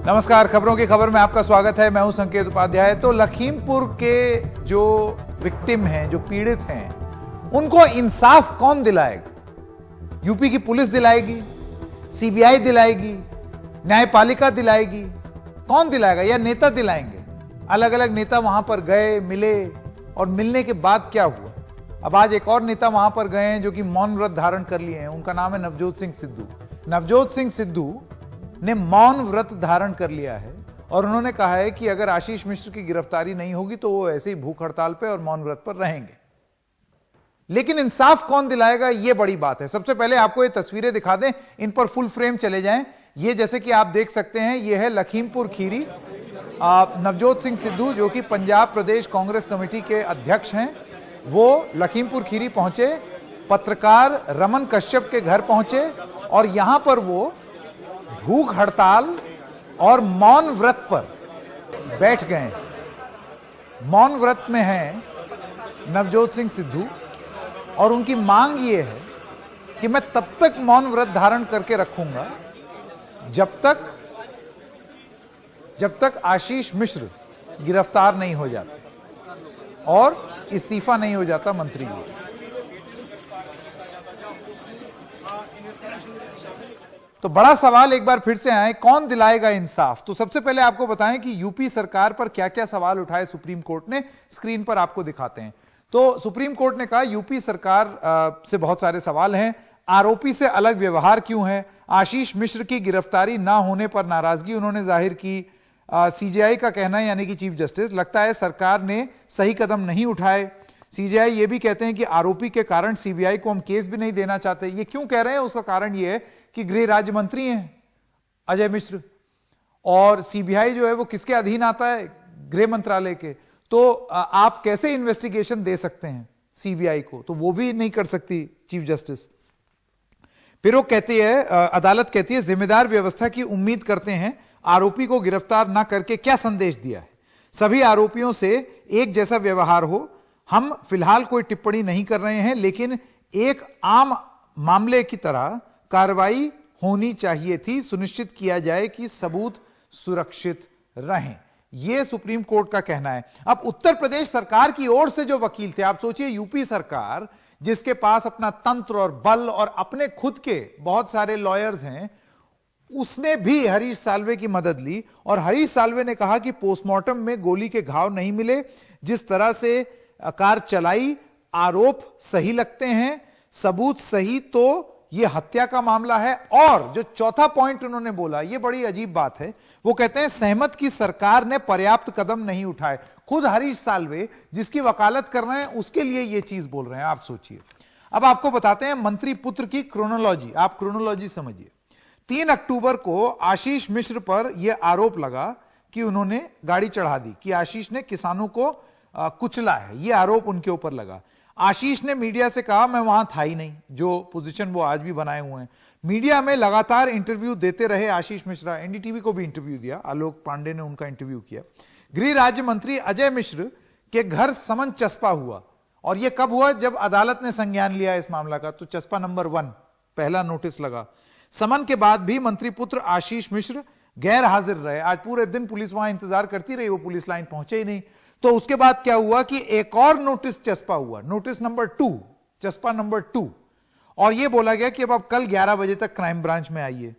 नमस्कार, खबरों की खबर में आपका स्वागत है। मैं हूं संकेत उपाध्याय। तो लखीमपुर के जो विक्टिम हैं, जो पीड़ित हैं, उनको इंसाफ कौन दिलाएगा? यूपी की पुलिस दिलाएगी, सीबीआई दिलाएगी, न्यायपालिका दिलाएगी? कौन दिलाएगा? या नेता दिलाएंगे? अलग अलग नेता वहां पर गए, मिले, और मिलने के बाद क्या हुआ? अब आज एक और नेता वहां पर गए हैं जो कि मौन व्रत धारण कर लिए हैं। उनका नाम है नवजोत सिंह सिद्धू। नवजोत सिंह सिद्धू ने मौन व्रत धारण कर लिया है और उन्होंने कहा है कि अगर आशीष मिश्र की गिरफ्तारी नहीं होगी तो वो ऐसे ही भूख हड़ताल पे और मौन व्रत पर रहेंगे। लेकिन इंसाफ कौन दिलाएगा, ये बड़ी बात है। सबसे पहले आपको ये तस्वीरें दिखा दें, इन पर फुल फ्रेम चले जाएं। ये जैसे कि आप देख सकते हैं, ये है लखीमपुर खीरी। नवजोत सिंह सिद्धू जो कि पंजाब प्रदेश कांग्रेस कमेटी के अध्यक्ष हैं, वो लखीमपुर खीरी पहुंचे, पत्रकार रमन कश्यप के घर पहुंचे और यहां पर वो भूख हड़ताल और मौन व्रत पर बैठ गए। मौन व्रत में हैं नवजोत सिंह सिद्धू और उनकी मांग ये है कि मैं तब तक मौन व्रत धारण करके रखूंगा जब तक आशीष मिश्र गिरफ्तार नहीं हो जाते और इस्तीफा नहीं हो जाता मंत्री जी। तो बड़ा सवाल एक बार फिर से आए, कौन दिलाएगा इंसाफ? तो सबसे पहले आपको बताएं कि यूपी सरकार पर क्या क्या सवाल उठाए सुप्रीम कोर्ट ने। स्क्रीन पर आपको दिखाते हैं। तो सुप्रीम कोर्ट ने कहा यूपी सरकार से बहुत सारे सवाल हैं। आरोपी से अलग व्यवहार क्यों है? आशीष मिश्र की गिरफ्तारी ना होने पर नाराजगी उन्होंने जाहिर की। सीजेआई का कहना है, यानी कि चीफ जस्टिस, लगता है सरकार ने सही कदम नहीं उठाए। सीजेआई ये भी कहते हैं कि आरोपी के कारण सीबीआई को हम केस भी नहीं देना चाहते। ये क्यों कह रहे हैं? उसका कारण ये है कि गृह राज्य मंत्री हैं अजय मिश्र, और सीबीआई जो है वो किसके अधीन आता है? गृह मंत्रालय के। तो आप कैसे इन्वेस्टिगेशन दे सकते हैं सीबीआई को? तो वो भी नहीं कर सकती चीफ जस्टिस। फिर वो कहती है, अदालत कहती है, जिम्मेदार व्यवस्था की उम्मीद करते हैं। आरोपी को गिरफ्तार ना करके क्या संदेश दिया है? सभी आरोपियों से एक जैसा व्यवहार हो। हम फिलहाल कोई टिप्पणी नहीं कर रहे हैं, लेकिन एक आम मामले की तरह कार्रवाई होनी चाहिए थी। सुनिश्चित किया जाए कि सबूत सुरक्षित रहें। यह सुप्रीम कोर्ट का कहना है। अब उत्तर प्रदेश सरकार की ओर से जो वकील थे, आप सोचिए, यूपी सरकार जिसके पास अपना तंत्र और बल और अपने खुद के बहुत सारे लॉयर्स हैं, उसने भी हरीश साल्वे की मदद ली और हरीश साल्वे ने कहा कि पोस्टमार्टम में गोली के घाव नहीं मिले, जिस तरह से कार चलाई, आरोप सही लगते हैं, सबूत सही, तो यह हत्या का मामला है। और जो चौथा पॉइंट उन्होंने बोला, यह बड़ी अजीब बात है। वो कहते हैं सहमत की सरकार ने पर्याप्त कदम नहीं उठाए। खुद हरीश साल्वे जिसकी वकालत कर रहे हैं, उसके लिए यह चीज बोल रहे हैं। आप सोचिए। अब आपको बताते हैं मंत्री पुत्र की क्रोनोलॉजी। आप क्रोनोलॉजी समझिए। 3 अक्टूबर को आशीष मिश्र पर यह आरोप लगा कि उन्होंने गाड़ी चढ़ा दी, कि आशीष ने किसानों को कुचला है। यह आरोप उनके ऊपर लगा। आशीष ने मीडिया से कहा मैं वहां था ही नहीं, जो पोजीशन वो आज भी बनाए हुए हैं। मीडिया में लगातार इंटरव्यू देते रहे आशीष मिश्रा। एनडीटीवी को भी इंटरव्यू दिया, आलोक पांडे ने उनका इंटरव्यू किया। गृह राज्य मंत्री अजय मिश्र के घर समन चस्पा हुआ, और यह कब हुआ? जब अदालत ने संज्ञान लिया इस मामला का। तो चस्पा नंबर 1, पहला नोटिस लगा। समन के बाद भी मंत्री पुत्र आशीष मिश्र गैर हाजिर रहे। आज पूरे दिन पुलिस वहां इंतजार करती रही, वो पुलिस लाइन पहुंचे ही नहीं। तो उसके बाद क्या हुआ कि एक और नोटिस चस्पा हुआ, नोटिस नंबर 2, चस्पा नंबर 2, और यह बोला गया कि अब आप कल 11 बजे तक क्राइम ब्रांच में आइए।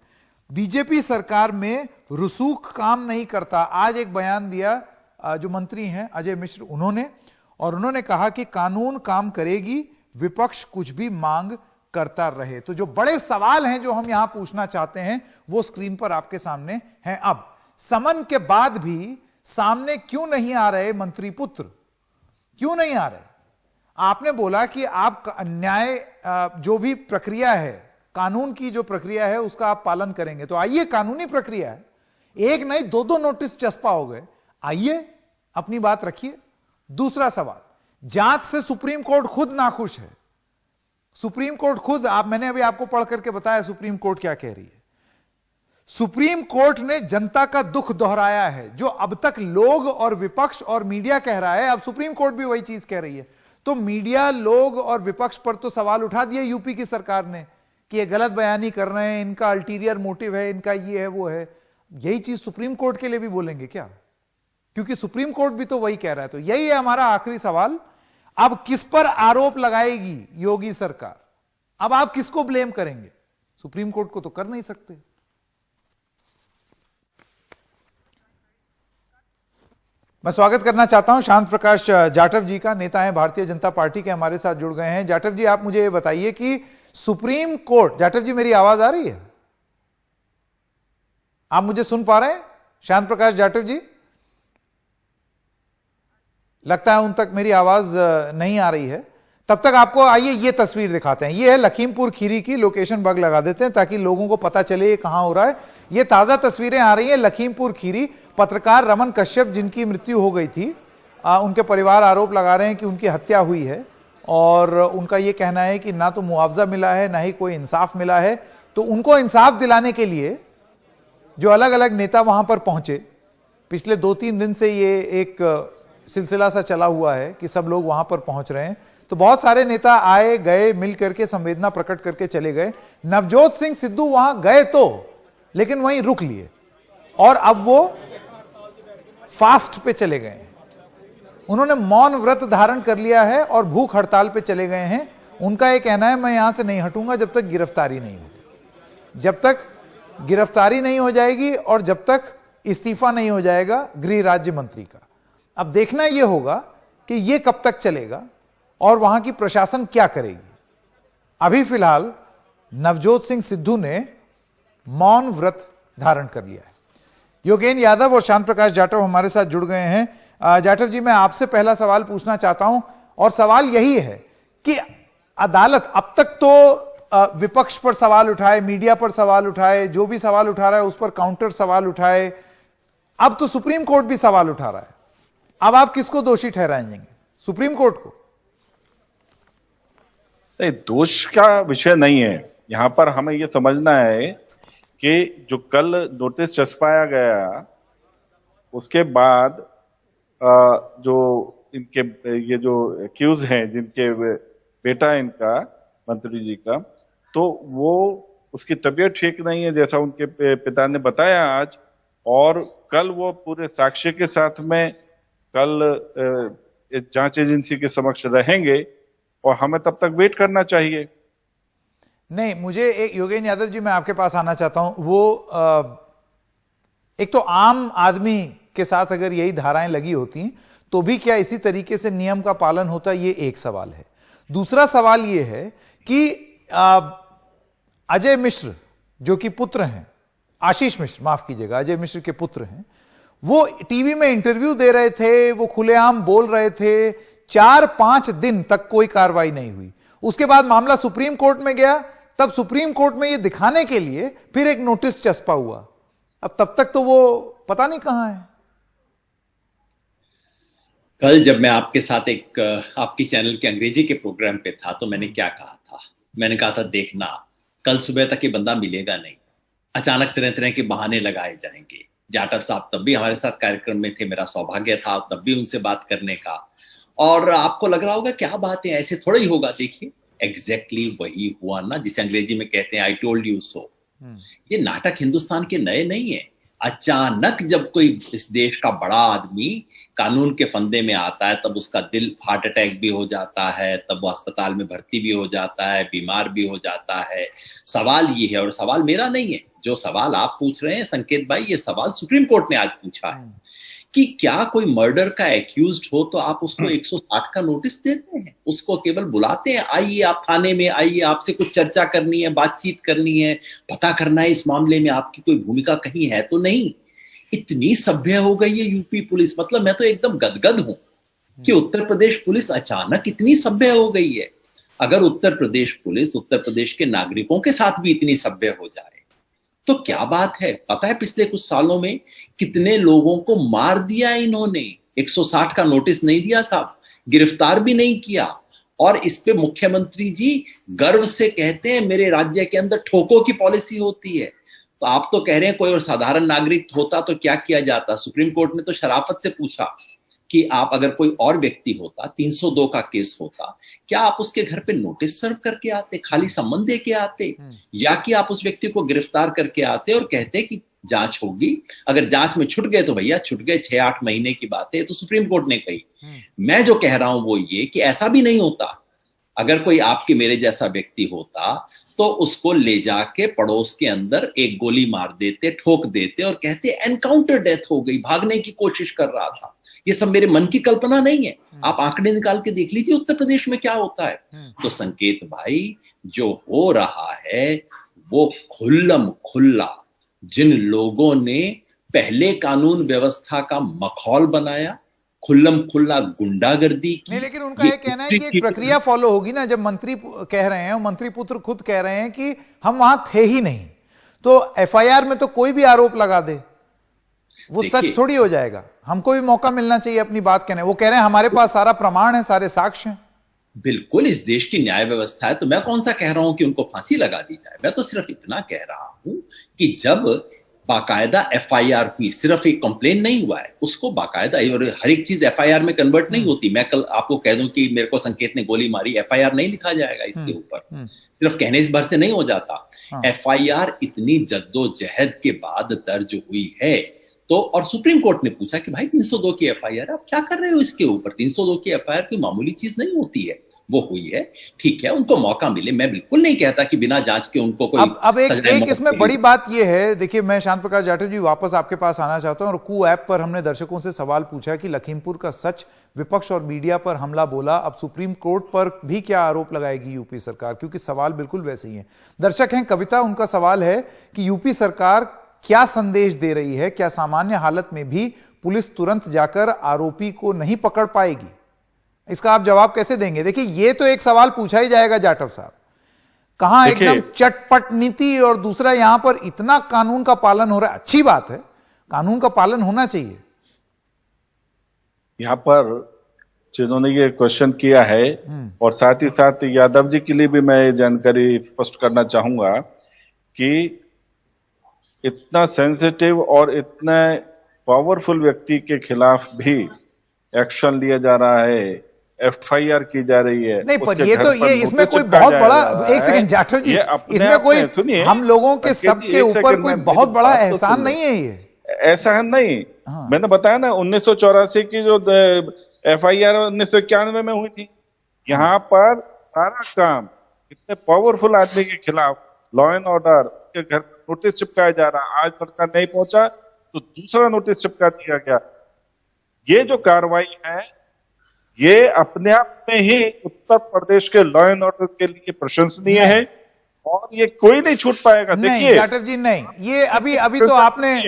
बीजेपी सरकार में रसूख काम नहीं करता। आज एक बयान दिया जो मंत्री हैं अजय मिश्र, उन्होंने कहा कि कानून काम करेगी, विपक्ष कुछ भी मांग करता रहे। तो जो बड़े सवाल हैं जो हम यहां पूछना चाहते हैं, वो स्क्रीन पर आपके सामने हैं। अब समन के बाद भी सामने क्यों नहीं आ रहे मंत्री पुत्र? क्यों नहीं आ रहे? आपने बोला कि आप न्याय, जो भी प्रक्रिया है, कानून की जो प्रक्रिया है, उसका आप पालन करेंगे। तो आइए, कानूनी प्रक्रिया है, एक नहीं 2 नोटिस चस्पा हो गए। आइए अपनी बात रखिए। दूसरा सवाल, जांच से सुप्रीम कोर्ट खुद नाखुश है। सुप्रीम कोर्ट खुद, मैंने अभी आपको पढ़ करके बताया सुप्रीम कोर्ट क्या कह रही है। सुप्रीम कोर्ट ने जनता का दुख दोहराया है। जो अब तक लोग और विपक्ष और मीडिया कह रहा है, अब सुप्रीम कोर्ट भी वही चीज कह रही है। तो मीडिया, लोग और विपक्ष पर तो सवाल उठा दिए यूपी की सरकार ने कि ये गलत बयानी कर रहे हैं, इनका अल्टीरियर मोटिव है, इनका ये है वो है। यही चीज सुप्रीम कोर्ट के लिए भी बोलेंगे क्या? क्योंकि सुप्रीम कोर्ट भी तो वही कह रहा है। तो यही है हमारा आखिरी सवाल, अब किस पर आरोप लगाएगी योगी सरकार? अब आप किसको ब्लेम करेंगे? सुप्रीम कोर्ट को तो कर नहीं सकते। मैं स्वागत करना चाहता हूं शांत प्रकाश जाटव जी का, नेता है भारतीय जनता पार्टी के, हमारे साथ जुड़ गए हैं। जाटव जी, आप मुझे ये बताइए कि सुप्रीम कोर्ट, जाटव जी मेरी आवाज आ रही है? आप मुझे सुन पा रहे हैं शांत प्रकाश जाटव जी? लगता है उन तक मेरी आवाज नहीं आ रही है। तब तक आपको आइए ये तस्वीर दिखाते हैं। ये है लखीमपुर खीरी की, लोकेशन बग लगा देते हैं ताकि लोगों को पता चले ये कहां हो रहा है। ये ताजा तस्वीरें आ रही हैं लखीमपुर खीरी। पत्रकार रमन कश्यप जिनकी मृत्यु हो गई थी, उनके परिवार आरोप लगा रहे हैं कि उनकी हत्या हुई है और उनका यह कहना है कि ना तो मुआवजा मिला है ना ही कोई इंसाफ मिला है। तो उनको इंसाफ दिलाने के लिए जो अलग अलग नेता वहां पर पहुंचे, पिछले 2-3 दिन से ये एक सिलसिला सा चला हुआ है कि सब लोग वहां पर पहुंच रहे हैं। तो बहुत सारे नेता आए गए, मिल करके संवेदना प्रकट करके चले गए। नवजोत सिंह सिद्धू वहां गए तो, लेकिन वहीं रुक लिए और अब वो फास्ट पे चले गए। उन्होंने मौन व्रत धारण कर लिया है और भूख हड़ताल पे चले गए हैं। उनका यह कहना है मैं यहां से नहीं हटूंगा जब तक गिरफ्तारी नहीं होगी, जब तक गिरफ्तारी नहीं हो जाएगी और जब तक इस्तीफा नहीं हो जाएगा गृह राज्य मंत्री का। अब देखना यह होगा कि यह कब तक चलेगा और वहां की प्रशासन क्या करेगी। अभी फिलहाल नवजोत सिंह सिद्धू ने मौन व्रत धारण कर लिया है। योगेंद्र यादव और शांत प्रकाश जाटव हमारे साथ जुड़ गए हैं। जाटव जी, मैं आपसे पहला सवाल पूछना चाहता हूं और सवाल यही है कि अदालत अब तक तो विपक्ष पर सवाल उठाए, मीडिया पर सवाल उठाए, जो भी सवाल उठा रहा है उस पर काउंटर सवाल उठाए, अब तो सुप्रीम कोर्ट भी सवाल उठा रहा है। अब आप किसको दोषी ठहराएंगे? सुप्रीम कोर्ट को? नहीं, दोष का विषय नहीं है। यहां पर हमें यह समझना है कि जो कल नोटिस चस्पाया गया उसके बाद जो इनके ये जो एक्यूज हैं, जिनके बेटा है इनका, मंत्री जी का, तो वो उसकी तबीयत ठीक नहीं है जैसा उनके पिता ने बताया आज, और कल वो पूरे साक्ष्य के साथ में कल जांच एजेंसी के समक्ष रहेंगे और हमें तब तक वेट करना चाहिए। नहीं, मुझे एक योगेंद्र यादव जी, मैं आपके पास आना चाहता हूं। वो एक तो आम आदमी के साथ अगर यही धाराएं लगी होती तो भी क्या इसी तरीके से नियम का पालन होता, ये एक सवाल है। दूसरा सवाल ये है कि अजय मिश्र जो कि पुत्र हैं, आशीष मिश्र, माफ कीजिएगा, अजय मिश्र के पुत्र हैं, वो टीवी में इंटरव्यू दे रहे थे, वो खुलेआम बोल रहे थे। 4-5 दिन तक कोई कार्रवाई नहीं हुई। उसके बाद मामला सुप्रीम कोर्ट में गया, तब सुप्रीम कोर्ट में ये दिखाने के लिए फिर एक नोटिस चस्पा हुआ। अब तब तक तो वो पता नहीं कहां है। कल जब मैं आपके साथ एक आपकी चैनल के अंग्रेजी के प्रोग्राम पे था तो मैंने क्या कहा था? मैंने कहा था देखना, कल सुबह तक ये बंदा मिलेगा नहीं, अचानक तरह तरह के बहाने लगाए जाएंगे। जाटव साहब तब भी हमारे साथ कार्यक्रम में थे, मेरा सौभाग्य था तब भी उनसे बात करने का। और आपको लग रहा होगा क्या बात है, ऐसे थोड़ा ही होगा। देखिए एग्जैक्टली वही हुआ ना, जिसे अंग्रेजी में कहते हैं आई टोल्ड यू सो। ये नाटक हिंदुस्तान के नए नहीं है। अचानक जब कोई इस देश का बड़ा आदमी कानून के फंदे में आता है तब उसका दिल हार्ट अटैक भी हो जाता है, तब वो अस्पताल में भर्ती भी हो जाता है, बीमार भी हो जाता है। सवाल ये है, और सवाल मेरा नहीं है, जो सवाल आप पूछ रहे हैं संकेत भाई, ये सवाल सुप्रीम कोर्ट ने आज पूछा है कि क्या कोई मर्डर का एक्यूज्ड हो तो आप उसको 160 का नोटिस देते हैं? उसको केवल बुलाते हैं, आइए आप थाने में आइए, आपसे कुछ चर्चा करनी है, बातचीत करनी है, पता करना है इस मामले में आपकी कोई भूमिका कहीं है तो नहीं। इतनी सभ्य हो गई है यूपी पुलिस, मतलब मैं तो एकदम गदगद हूं कि उत्तर प्रदेश पुलिस अचानक इतनी सभ्य हो गई है। अगर उत्तर प्रदेश पुलिस उत्तर प्रदेश के नागरिकों के साथ भी इतनी सभ्य हो जाए तो क्या बात है। पता है पिछले कुछ सालों में कितने लोगों को मार दिया इन्होंने? 160 का नोटिस नहीं दिया साहब, गिरफ्तार भी नहीं किया। और इस पे मुख्यमंत्री जी गर्व से कहते हैं मेरे राज्य के अंदर ठोकों की पॉलिसी होती है। तो आप तो कह रहे हैं कोई और साधारण नागरिक होता तो क्या किया जाता? सुप्रीम कोर्ट ने तो शराफत से पूछा कि आप अगर कोई और व्यक्ति होता, 302 का केस होता, क्या आप उसके घर पे नोटिस सर्व करके आते, खाली सम्मन दे के आते, या कि आप उस व्यक्ति को गिरफ्तार करके आते और कहते कि जांच होगी। अगर जांच में छूट गए तो भैया छूट गए, 6-8 महीने की बात है, तो सुप्रीम कोर्ट ने कही। मैं जो कह रहा हूं वो ये कि ऐसा भी नहीं होता। अगर कोई आपके मेरे जैसा व्यक्ति होता तो उसको ले जाके पड़ोस के अंदर एक गोली मार देते, ठोक देते और कहते एनकाउंटर डेथ हो गई, भागने की कोशिश कर रहा था। ये सब मेरे मन की कल्पना नहीं है, आप आंकड़े निकाल के देख लीजिए उत्तर प्रदेश में क्या होता है। तो संकेत भाई, जो हो रहा है वो खुल्लम खुल्ला जिन लोगों ने पहले कानून व्यवस्था का मखौल बनाया, खुल्लम खुल्ला गुंडागर्दी की। नहीं, लेकिन उनका ये कहना है कि एक प्रक्रिया फॉलो होगी ना। जब मंत्री कह रहे हैं, मंत्री पुत्र खुद कह रहे हैं कि हम वहां थे ही नहीं, तो एफआईआर में तो कोई भी आरोप लगा दे वो सच थोड़ी हो जाएगा। हमको भी मौका मिलना चाहिए अपनी बात कहने। वो कह रहे हैं हमारे पास सारा प्रमाण है, सारे साक्ष्य हैं। बिल्कुल, इस देश की न्याय व्यवस्था है, तो मैं कौन सा कह रहा हूं कि उनको फांसी लगा दी जाए। मैं तो सिर्फ इतना कह रहा हूं कि जब बाकायदा एफआईआर हुई, सिर्फ एक कंप्लेन नहीं हुआ है, उसको बाकायदा, और हर एक चीज एफआईआर में कन्वर्ट नहीं होती। मैं कल आपको कह दूं कि मेरे को संकेत ने गोली मारी, एफआईआर नहीं लिखा जाएगा इसके ऊपर, सिर्फ कहने से भर से नहीं हो जाता। एफआईआर इतनी जद्दोजहद के बाद दर्ज हुई है। तो और सुप्रीम कोर्ट ने पूछा कि भाई 302 की एफआईआर आप क्या कर रहे हो इसके ऊपर। 302 की एफआईआर कोई मामूली चीज नहीं होती है, वो हुई है, ठीक है, उनको मौका मिले। मैं बिल्कुल नहीं कहता कि बिना जांच के उनको कोई अब एक इसमें बड़ी बात यह है, देखिए मैं शांत प्रकाश जाटव जी वापस आपके पास आना चाहता हूं। और कू ऐप पर हमने दर्शकों से सवाल पूछा कि लखीमपुर का सच, विपक्ष और मीडिया पर हमला बोला, अब सुप्रीम कोर्ट पर भी क्या आरोप लगाएगी यूपी सरकार, क्योंकि सवाल बिल्कुल वैसे ही है। दर्शक हैं कविता, उनका सवाल है कि यूपी सरकार क्या संदेश दे रही है, क्या सामान्य हालत में भी पुलिस तुरंत जाकर आरोपी को नहीं पकड़ पाएगी? इसका आप जवाब कैसे देंगे? देखिए ये तो एक सवाल पूछा ही जाएगा जाटव साहब, कहां एकदम चटपट नीति, और दूसरा यहां पर इतना कानून का पालन हो रहा है। अच्छी बात है, कानून का पालन होना चाहिए। यहां पर जिन्होंने ये क्वेश्चन किया है, और साथ ही साथ यादव जी के लिए भी मैं जानकारी स्पष्ट करना चाहूंगा कि इतना सेंसिटिव और इतना पावरफुल व्यक्ति के खिलाफ भी एक्शन लिया जा रहा है, एफआईआर की जा रही है। नहीं, पर ये तो ये इसमें कोई बहुत बड़ा, एक सेकंड जाटव जी, इसमें कोई हम लोगों के सबके ऊपर कोई बहुत बड़ा एहसान नहीं है। ये एहसान नहीं, मैंने बताया ना 1984 की जो एफआईआर 1991 में हुई थी, यहाँ पर सारा काम इतने पावरफुल आदमी के खिलाफ, लॉ एंड ऑर्डर के घर नोटिस चिपकाया जा रहा। आज लड़का नहीं पहुंचा तो दूसरा नोटिस चिपका दिया गया। ये जो कार्रवाई है ये अपने आप में ही उत्तर प्रदेश के लॉ एंड ऑर्डर के लिए प्रशंसनीय है, और ये कोई नहीं छूट पाएगा। देखिए जाटव जी, नहीं, ये अभी तो आपने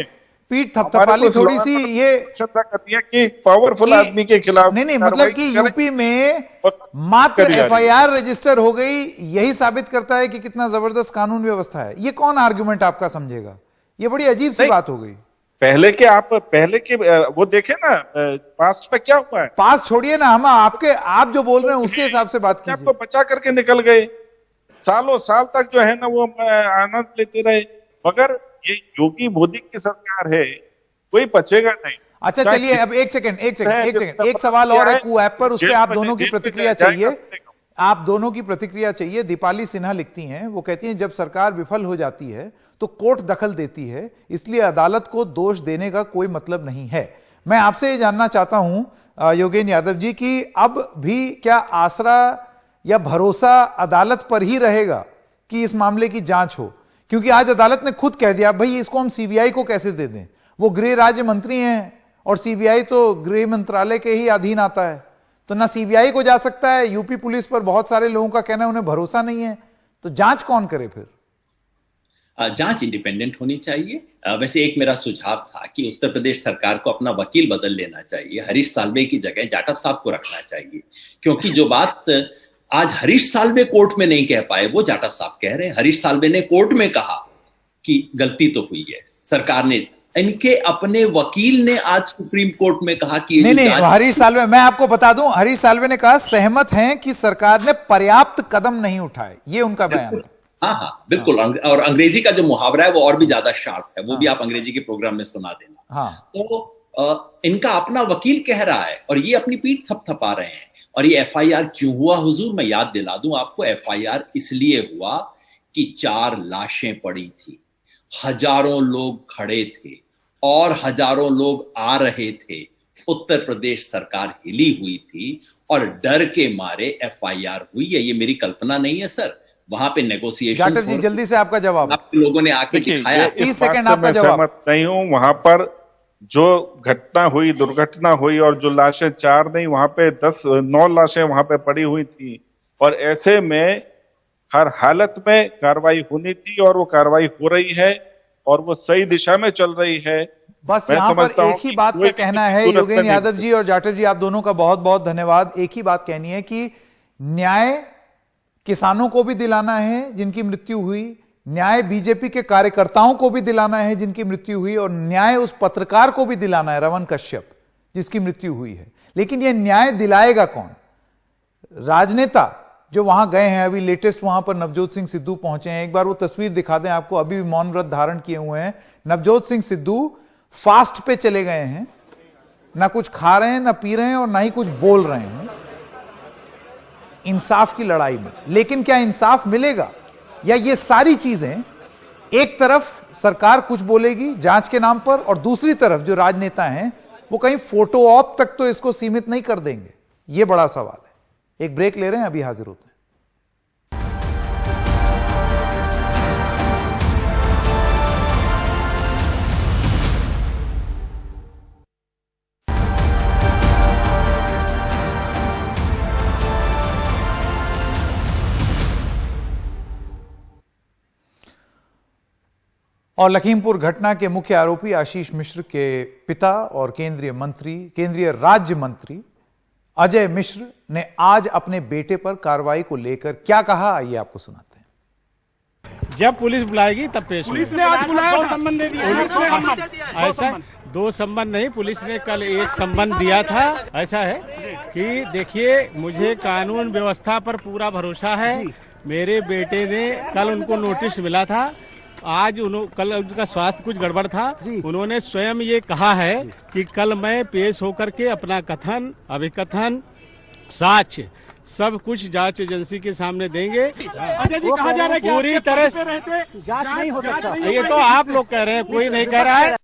पीठ थपथपा ली थोड़ी सी, ये करती है कि पावरफुल आदमी के खिलाफ। नहीं, मतलब कि यूपी में मात्र एफआईआर रजिस्टर हो गई, यही साबित करता है कि कितना जबरदस्त कानून व्यवस्था है। ये कौन आर्गुमेंट आपका समझेगा? ये बड़ी अजीब सी बात हो गई। पहले के वो देखे ना पास्ट में क्या हुआ है। पास्ट छोड़िए ना, हम आप जो बोल रहे हैं उसके हिसाब से बात कीजिए। आपको बचा करके निकल गए, सालों साल तक जो है ना वो आनंद लेते रहे, मगर ये योगी मोदी की सरकार है, कोई बचेगा नहीं। अच्छा चलिए, अब एक सेकंड, एक सवाल और है कू ऐप पर, उस पर आप दोनों की प्रतिक्रिया चाहिए, आप दोनों की प्रतिक्रिया चाहिए। दीपाली सिन्हा लिखती हैं, वो कहती हैं जब सरकार विफल हो जाती है तो कोर्ट दखल देती है, इसलिए अदालत को दोष देने का कोई मतलब नहीं है। मैं आपसे ये जानना चाहता हूं योगेंद्र यादव जी कि अब भी क्या आसरा या भरोसा अदालत पर ही रहेगा कि इस मामले की जांच हो? क्योंकि आज अदालत ने खुद कह दिया भाई इसको हम सीबीआई को कैसे दे दें, वो गृह राज्य मंत्री हैं और सीबीआई तो गृह मंत्रालय के ही अधीन आता है, तो ना सीबीआई को जा सकता है। यूपी पुलिस पर बहुत सारे लोगों का कहना है उन्हें भरोसा नहीं है, तो जांच कौन करे फिर? जांच इंडिपेंडेंट होनी चाहिए। वैसे एक मेरा सुझाव था कि उत्तर प्रदेश सरकार को अपना वकील बदल लेना चाहिए, हरीश साल्वे की जगह जाटव साहब को रखना चाहिए, क्योंकि जो बात आज हरीश साल्वे कोर्ट में नहीं कह पाए वो जाटव साहब कह रहे हैं। हरीश साल्वे ने कोर्ट में कहा कि गलती तो हुई है, सरकार ने, इनके अपने वकील ने आज सुप्रीम कोर्ट में कहा कि नहीं, हरीश साल्वे, मैं आपको बता दूं, हरीश साल्वे ने कहा सहमत हैं कि सरकार ने पर्याप्त कदम नहीं उठाए, ये उनका बयान है। हाँ, बिल्कुल। और अंग्रेजी का जो मुहावरा है वो और भी ज्यादा शार्प है, वो भी आप अंग्रेजी के प्रोग्राम में सुना देना। तो इनका अपना वकील कह रहा है और ये अपनी पीठ थपथपा रहे हैं। और ये एफआईआर क्यों हुआ हुजूर, मैं याद दिला दूं आपको, एफआईआर इसलिए हुआ कि 4 लाशें पड़ी थी हजारों लोग खड़े थे और हजारों लोग आ रहे थे। उत्तर प्रदेश सरकार हिली हुई थी और डर के मारे एफआईआर हुई है। ये मेरी कल्पना नहीं है सर। वहां पे नेगोशिएशन। जाटव जी जल्दी से आपका जवाब। आप लोगों ने आके दिखाया। 30 सेकंड आपका जवाब। सहमत नहीं हूं। वहां पर जो घटना हुई, दुर्घटना हुई और जो लाशें 4 नहीं, वहां पे 9 लाशें वहां पे पड़ी हुई थी और ऐसे में हर हालत में कार्रवाई होनी थी और वो कार्रवाई हो रही है और वो सही दिशा में चल रही है। बस यहाँ पर एक ही बात का कहना है, योगेंद्र यादव जी और जाटव जी, आप दोनों का बहुत बहुत धन्यवाद। एक ही बात कहनी है कि न्याय किसानों को भी दिलाना है जिनकी मृत्यु हुई, न्याय बीजेपी के कार्यकर्ताओं को भी दिलाना है जिनकी मृत्यु हुई, और न्याय उस पत्रकार को भी दिलाना है रमन कश्यप जिसकी मृत्यु हुई है। लेकिन यह न्याय दिलाएगा कौन? राजनेता जो वहां गए हैं, अभी लेटेस्ट वहां पर नवजोत सिंह सिद्धू पहुंचे हैं। एक बार वो तस्वीर दिखा दें आपको, अभी भी मौन व्रत धारण किए हुए हैं। नवजोत सिंह सिद्धू फास्ट पे चले गए हैं, ना कुछ खा रहे हैं, ना पी रहे हैं और ना ही कुछ बोल रहे हैं इंसाफ की लड़ाई में। लेकिन क्या इंसाफ मिलेगा? या ये सारी चीजें, एक तरफ सरकार कुछ बोलेगी जांच के नाम पर और दूसरी तरफ जो राजनेता हैं वो कहीं फोटो ऑप तक तो इसको सीमित नहीं कर देंगे? ये बड़ा सवाल है। एक ब्रेक ले रहे हैं, अभी हाजिर होते हैं। और लखीमपुर घटना के मुख्य आरोपी आशीष मिश्र के पिता और केंद्रीय राज्य मंत्री अजय मिश्र ने आज अपने बेटे पर कार्रवाई को लेकर क्या कहा, आइए आपको सुनाते हैं। जब पुलिस बुलाएगी तब पेश पुलिस ने आज बुलाया, दो संबंध दे दिया। ऐसा 2 संबंध नहीं, पुलिस ने कल 1 संबंध दिया था। ऐसा है कि देखिए, मुझे कानून व्यवस्था पर पूरा भरोसा है। मेरे बेटे ने कल उनको नोटिस मिला था, आज कल उनका स्वास्थ्य कुछ गड़बड़ था। उन्होंने स्वयं ये कहा है कि कल मैं पेश होकर के अपना कथन, अभिकथन, साक्ष्य सब कुछ जांच एजेंसी के सामने देंगे। अजय जी, कहा जा रहा है कि पूरी तरह से जांच नहीं हो सकता। ये तो आप लोग कह रहे हैं, कोई नहीं कह रहा है।